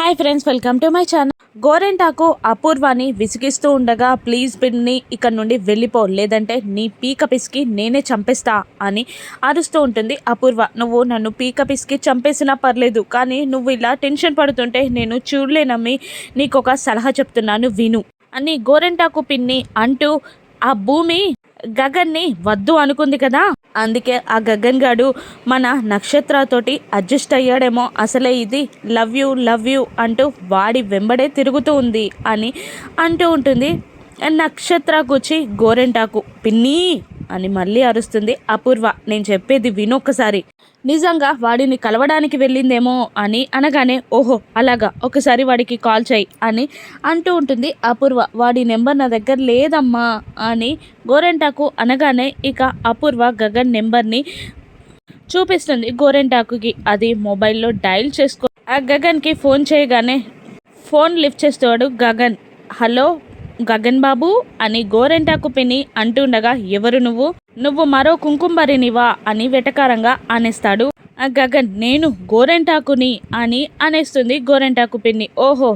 Hi friends, welcome to my channel. గోరెంటాకు అపూర్వాని విసిగిస్తూ ఉండగా, ప్లీజ్ పిన్ని ఇక్కడ నుండి వెళ్ళిపో, లేదంటే నీ పీక పిసికి నేనే చంపేస్తా అని అరుస్తూ ఉంటుంది అపూర్వ. నువ్వు నన్ను పీక పిసికి చంపేసినా పర్లేదు, కానీ నువ్వు ఇలా టెన్షన్ పడుతుంటే నేను చూడలేనమ్మి, నీకు ఒక సలహా చెప్తున్నాను విను అని గోరెంటాకు పిన్ని అంటూ, ఆ భూమి గగన్ని వద్దు అనుకుంది కదా, అందుకే ఆ గగన్ గాడు మన నక్షత్రతోటి అడ్జస్ట్ అయ్యాడేమో, అసలే ఇది లవ్ యూ అంటూ వాడి వెంబడే తిరుగుతూ ఉంది అని అంటూ ఉంటుంది. నక్షత్ర కూర్చి గోరెంటాకు పిన్ని అని మళ్ళీ అరుస్తుంది అపూర్వ. నేను చెప్పేది వినొక్కసారి, నిజంగా వాడిని కలవడానికి వెళ్ళిందేమో అని అనగానే, ఓహో అలాగా, ఒకసారి వాడికి కాల్ చేయి అని అంటూ ఉంటుంది అపూర్వ. వాడి నెంబర్ నా దగ్గర లేదమ్మా అని గోరెంటాకు అనగానే, ఇక అపూర్వ గగన్ నెంబర్ని చూపిస్తుంది గోరెంటాకుకి. అది మొబైల్లో డయల్ చేసుకో. ఆ గగన్కి ఫోన్ చేయగానే ఫోన్ లిఫ్ట్ చేస్తాడు గగన్. హలో గగన్ బాబు అని గోరెంటాకు పిన్ని అంటుండగా, ఎవరు నువ్వు మరో కుంకుమరినివా అని వెటకారంగా అనేస్తాడు ఆ గగన్. నేను గోరెంటాకుని అని అనేస్తుంది గోరెంటాకు పిన్ని. ఓహో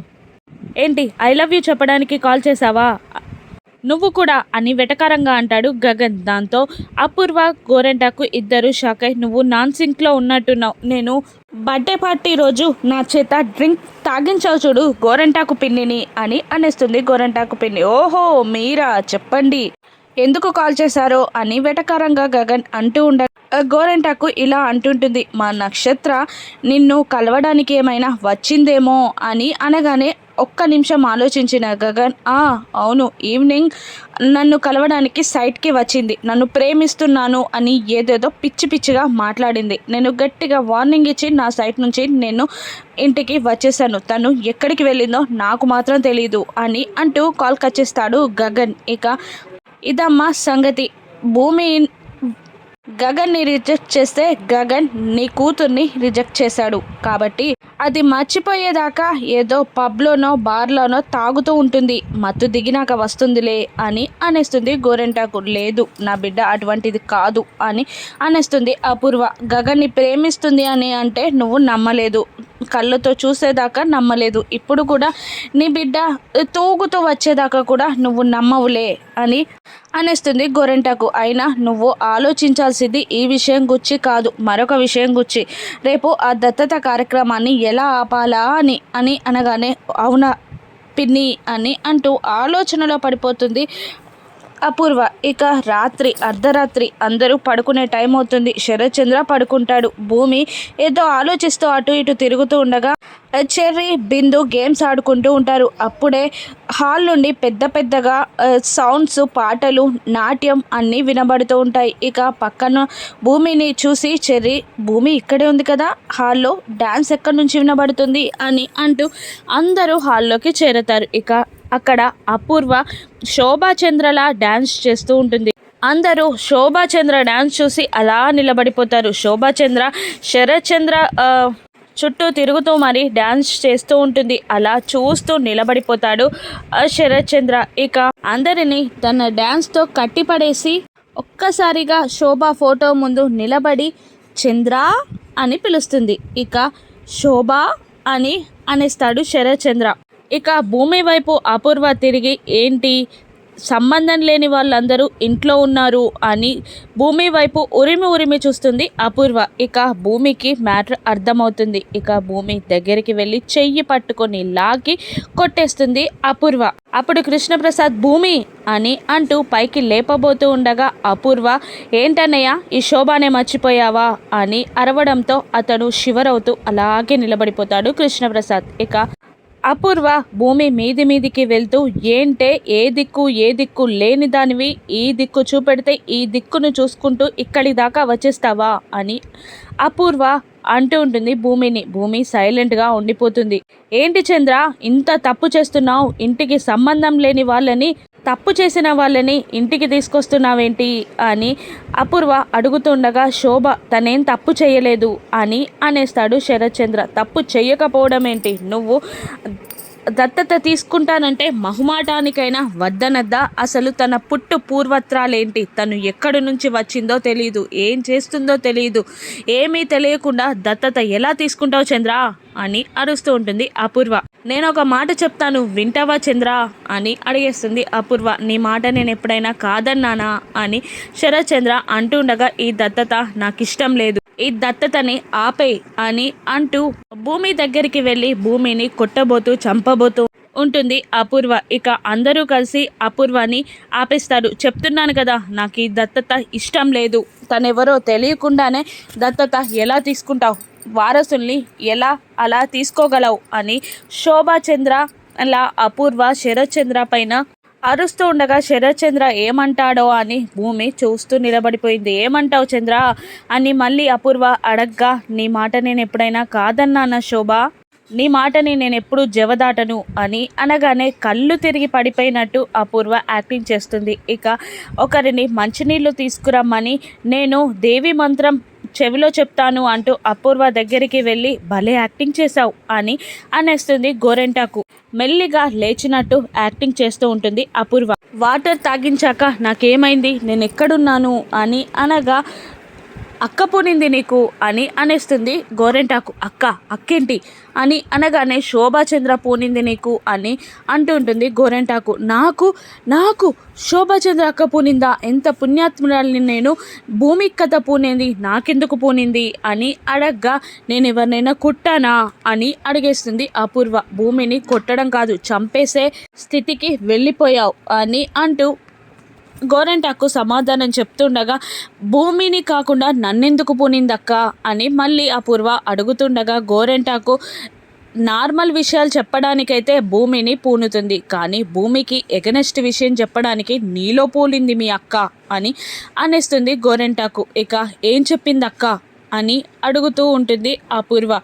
ఏంటి ఐ లవ్ యూ చెప్పడానికి కాల్ చేసావా నువ్వు కూడా అని వెటకారంగా అంటాడు గగన్. దాంతో అపూర్వ గోరెంటాకు ఇద్దరు షాక్ అయి, నువ్వు నాన్ సింక్లో ఉన్నట్టున్నావు, నేను బర్త్డే పార్టీ రోజు నా చేత డ్రింక్ తాగించావు చూడు గోరెంటాకు పిన్నిని అని అనేస్తుంది గోరెంటాకు పిన్ని. ఓహో మీరా, చెప్పండి ఎందుకు కాల్ చేశారో అని వెటకారంగా గగన్ అంటూ గోరెంటాకు ఇలా అంటుంటుంది, మా నక్షత్ర నిన్ను కలవడానికి ఏమైనా వచ్చిందేమో అని అనగానే ఒక్క నిమిషం ఆలోచించిన గగన్, అవును ఈవినింగ్ నన్ను కలవడానికి సైట్కి వచ్చింది, నన్ను ప్రేమిస్తున్నాను అని ఏదేదో పిచ్చి పిచ్చిగా మాట్లాడింది. నేను గట్టిగా వార్నింగ్ ఇచ్చి నా సైట్ నుంచి నేను ఇంటికి వచ్చేసాను, తను ఎక్కడికి వెళ్ళిందో నాకు మాత్రం తెలీదు అని అంటూ కాల్ కట్ చేస్తాడు గగన్. ఇక ఇదమ్మా సంగతి. భూమి గగన్ని రిజెక్ట్ చేస్తే గగన్ నీ కూతుర్ని రిజెక్ట్ చేశాడు కాబట్టి అది మర్చిపోయేదాకా ఏదో పబ్లోనో బార్లోనో తాగుతూ ఉంటుంది, మత్తు దిగినాక వస్తుందిలే అని అనేస్తుంది గోరెంటాకు. లేదు నా బిడ్డ అటువంటిది కాదు అని అనేస్తుంది అపూర్వ. గగన్ని ప్రేమిస్తుంది అని అంటే నువ్వు నమ్మలేదు, కళ్ళతో చూసేదాకా నమ్మలేదు, ఇప్పుడు కూడా నీ బిడ్డ తూగుతూ వచ్చేదాకా కూడా నువ్వు నమ్మవులే అని అనేస్తుంది గోరెంటాకు. అయినా నువ్వు ఆలోచించాల్సింది ఈ విషయం గురించి కాదు, మరొక విషయం గురించి. రేపు ఆ దత్తత కార్యక్రమాన్ని ఎలా ఆపాలా అని అనగానే, అవునా పిన్ని అని అంటూ ఆలోచనలో పడిపోతుంది అపూర్వ. ఇక రాత్రి అర్ధరాత్రి అందరూ పడుకునే టైం అవుతుంది. శరత్చంద్ర పడుకుంటాడు. భూమి ఏదో ఆలోచిస్తూ అటు ఇటు తిరుగుతూ ఉండగా చెర్రీ బిందు గేమ్స్ ఆడుకుంటూ ఉంటారు. అప్పుడే హాల్ నుండి పెద్ద పెద్దగా సౌండ్స్, పాటలు, నాట్యం అన్నీ వినబడుతూ ఉంటాయి. ఇక పక్కన భూమిని చూసి చెర్రీ, భూమి ఇక్కడే ఉంది కదా, హాల్లో డ్యాన్స్ ఎక్కడి నుంచి వినబడుతుంది అని అంటూ అందరూ హాల్లోకి చేరతారు. ఇక అక్కడ అపూర్వ శోభాచంద్రలా డ్యాన్స్ చేస్తూ ఉంటుంది. అందరూ శోభాచంద్ర డ్యాన్స్ చూసి అలా నిలబడిపోతారు. శోభాచంద్ర శరత్చంద్ర చుట్టూ తిరుగుతూ మరి డ్యాన్స్ చేస్తూ ఉంటుంది. అలా చూస్తూ నిలబడిపోతాడు శరత్చంద్ర. ఇక అందరినీ తన డ్యాన్స్తో కట్టిపడేసి ఒక్కసారిగా శోభ ఫోటో ముందు నిలబడి చంద్ర అని పిలుస్తుంది. ఇక శోభ అని అనేస్తాడు శరత్చంద్ర. ఇక భూమి వైపు అపూర్వ తిరిగి, ఏంటి సంబంధం లేని వాళ్ళందరూ ఇంట్లో ఉన్నారు అని భూమి వైపు ఉరిమి చూస్తుంది అపూర్వ. ఇక భూమికి మ్యాటర్ అర్థమవుతుంది. ఇక భూమి దగ్గరికి వెళ్ళి చెయ్యి పట్టుకొని లాగి కొట్టేస్తుంది అపూర్వ. అప్పుడు కృష్ణప్రసాద్ భూమి అని అంటూ పైకి లేపబోతూ ఉండగా, అపూర్వ ఏంటన్నయ్య ఈ శోభానే మర్చిపోయావా అని అరవడంతో అతను షివరవుతూ అలాగే నిలబడిపోతాడు కృష్ణప్రసాద్. ఇక అపూర్వ భూమి మీదికి వెళ్తూ, ఏంటే ఏ దిక్కు లేని దానివి, ఈ దిక్కు చూపెడితే ఈ దిక్కును చూసుకుంటూ ఇక్కడి దాకా వచ్చేస్తావా అని అపూర్వ అంటూ ఉంటుంది భూమిని. భూమి సైలెంట్గా ఉండిపోతుంది. ఏంటి చంద్ర ఇంత తప్పు చేస్తున్నావు, ఇంటికి సంబంధం లేని వాళ్ళని, తప్పు చేసిన వాళ్ళని ఇంటికి తీసుకొస్తున్నావేంటి అని అపూర్వ అడుగుతుండగా, శోభ తనేం తప్పు చేయలేదు అని అనేస్తాడు శరత్చంద్ర. తప్పు చేయకపోవడం ఏంటి, నువ్వు దత్తత తీసుకుంటానంటే మొహమాటానికైనా వద్దనద్దా? అసలు తన పూర్వత్రాలేంటి, తను ఎక్కడి నుంచి వచ్చిందో తెలియదు, ఏం చేస్తుందో తెలియదు, ఏమీ తెలియకుండా దత్తత ఎలా తీసుకుంటావు చంద్ర అని అరుస్తూ ఉంటుంది అపూర్వ. నేను ఒక మాట చెప్తాను, వింటావా చంద్ర అని అడిగేస్తుంది అపూర్వ. నీ మాట నేను ఎప్పుడైనా కాదన్నానా అని శరత్ చంద్ర అంటుండగా, ఈ దత్తత నాకు ఇష్టం లేదు, ఈ దత్తతని ఆపే అని అంటూ భూమి దగ్గరికి వెళ్ళి భూమిని కొట్టబోతూ చంపబోతూ ఉంటుంది అపూర్వ. ఇక అందరూ కలిసి అపూర్వని ఆపేస్తారు. చెప్తున్నాను కదా, నాకు ఈ దత్తత ఇష్టం లేదు, తనెవరో తెలియకుండానే దత్తత ఎలా తీసుకుంటావు, వారసుల్ని ఎలా అలా తీసుకోగలవు అని శోభాచంద్ర అలా అపూర్వ శరత్ చంద్ర పైన అరుస్తూ ఉండగా, శరత్ చంద్ర ఏమంటాడో అని భూమి చూస్తూ నిలబడిపోయింది. ఏమంటావు చంద్ర అని మళ్ళీ అపూర్వ అడగ్గా, నీ మాట నేను ఎప్పుడైనా కాదన్నానా శోభ, నీ మాటని నేను ఎప్పుడు జవదాటను అని అనగానే కళ్ళు తిరిగి పడిపోయినట్టు అపూర్వ యాక్టింగ్ చేస్తుంది. ఇక ఒకరిని మంచినీళ్ళు తీసుకురమ్మని నేను దేవి మంత్రం చెవిలో చెప్తాను అంటూ అపూర్వ దగ్గరికి వెళ్ళి, భలే యాక్టింగ్ చేశావు అని అనేస్తుంది గోరెంటాకు. మెల్లిగా లేచినట్టు యాక్టింగ్ చేస్తూ ఉంటుంది అపూర్వ. వాటర్ తాగించాక నాకేమైంది, నేను ఎక్కడున్నాను అని అనగా, అక్క పూనింది నీకు అని అనేస్తుంది గోరెంటాకు. అక్కేంటి అని అనగానే, శోభాచంద్ర పూనింది నీకు అని అంటూ ఉంటుంది గోరెంటాకు. నాకు శోభాచంద్ర అక్క పూనిందా, ఎంత పుణ్యాత్మురాలిని నేను, భూమి కథ పూనింది, నాకెందుకు పూనింది అని అడగ్గా, నేను ఎవరినైనా కుట్టానా అని అడిగేస్తుంది అపూర్వ. భూమిని కొట్టడం కాదు, చంపేసే స్థితికి వెళ్ళిపోయావు అని అంటూ గోరెంటాకు సమాధానం చెప్తుండగా, భూమిని కాకుండా నన్నెందుకు పూనిందక్క అని మళ్ళీ అపూర్వ అడుగుతుండగా, గోరెంటాకు నార్మల్ విషయాలు చెప్పడానికైతే భూమిని పూనుతుంది, కానీ భూమికి ఎగనెస్ట్ విషయం చెప్పడానికి నీలో పూలింది మీ అక్క అని అనేస్తుంది గోరెంటాకు. ఇక ఏం చెప్పింది అక్క అని అడుగుతూ ఉంటుంది అపూర్వ.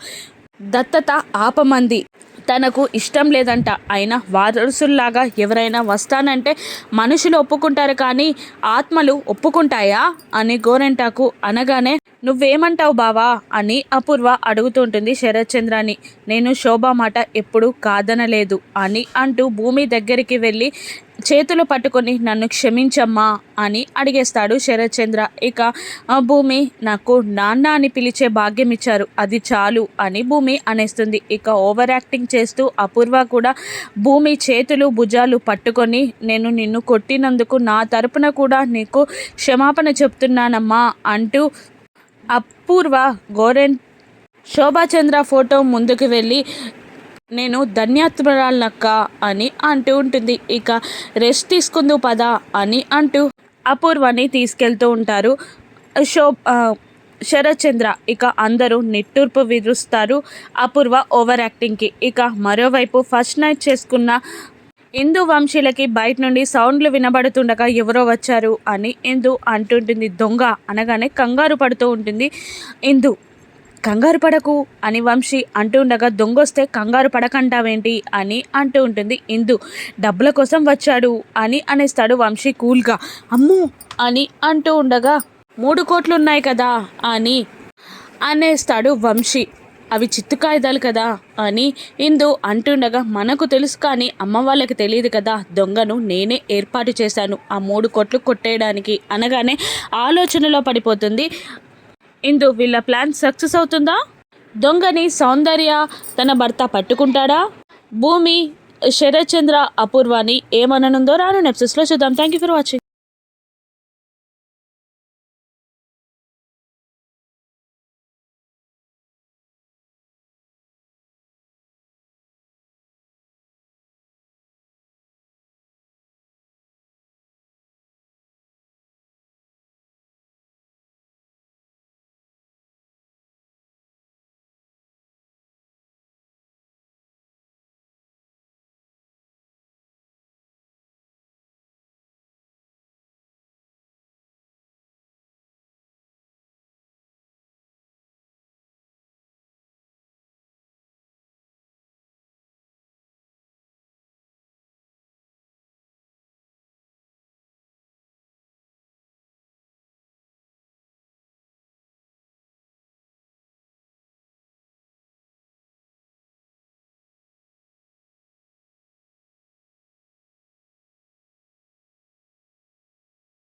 దత్తత ఆపమంది, తనకు ఇష్టం లేదంట, అయినా వారసుల్లాగా ఎవరైనా వస్తానంటే మనుషులు ఒప్పుకుంటారు కానీ ఆత్మలు ఒప్పుకుంటాయా అని గోరెంటాకు అనగానే, నువ్వేమంటావు బావా అని అపూర్వ అడుగుతుంటుంది శరత్ చంద్రాని. నేను శోభ మాట ఎప్పుడూ కాదనలేదు అని అంటూ భూమి దగ్గరికి వెళ్ళి చేతులు పట్టుకొని, నన్ను క్షమించమ్మా అని అడిగేస్తాడు శరత్ చంద్ర. ఇక భూమి, నాకు నాన్న అని పిలిచే భాగ్యం ఇచ్చారు, అది చాలు అని భూమి అనేస్తుంది. ఇక ఓవర్ యాక్టింగ్ చేస్తూ అపూర్వ కూడా భూమి చేతులు భుజాలు పట్టుకొని, నేను నిన్ను కొట్టినందుకు నా తరపున కూడా నీకు క్షమాపణ చెప్తున్నానమ్మా అంటూ అపూర్వ శోభాచంద్ర ఫోటో ముందుకు వెళ్ళి, నేను ధన్యాత్మరాలనక్క అని అంటూ ఉంటుంది. ఇక రెస్ట్ తీసుకుందు పదా అని అంటూ అపూర్వని తీసుకెళ్తూ ఉంటారు శరత్ చంద్ర. ఇక అందరూ నిట్టూర్పు విరుస్తారు అపూర్వ ఓవర్ యాక్టింగ్కి. ఇక మరోవైపు ఫస్ట్ నైట్ చేసుకున్న ఇందు వంశీలకి బయట నుండి సౌండ్లు వినబడుతుండగా ఎవరో వచ్చారు అని ఇందు అంటుంటుంది. దొంగ అనగానే కంగారు పడుతూ ఉంటుంది ఇందు. కంగారు పడకు అని వంశీ అంటూ ఉండగా, దొంగొస్తే కంగారు పడకంటావేంటి అని అంటూ ఉంటుంది ఇందు. డబ్బుల కోసం వచ్చాడు అని అనేస్తాడు వంశీ కూల్గా. అమ్మో అని అంటూ ఉండగా, 3 కోట్లు ఉన్నాయి కదా అని అనేస్తాడు వంశీ. అవి చిత్తు కాగితాలు కదా అని ఇందు అంటుండగా, మనకు తెలుసు కానీ అమ్మ వాళ్ళకి తెలియదు కదా, దొంగను నేనే ఏర్పాటు చేశాను ఆ 3 కోట్లు కొట్టేయడానికి అనగానే ఆలోచనలో పడిపోతుంది ఇందు. వీళ్ళ ప్లాన్ సక్సెస్ అవుతుందా? దొంగని సౌందర్య తన భర్త పట్టుకుంటాడా? భూమి శరత్ చంద్ర అపూర్వాని ఏమననుందో రాను ఎపిసోడ్స్లో చూద్దాం. Thank you for watching.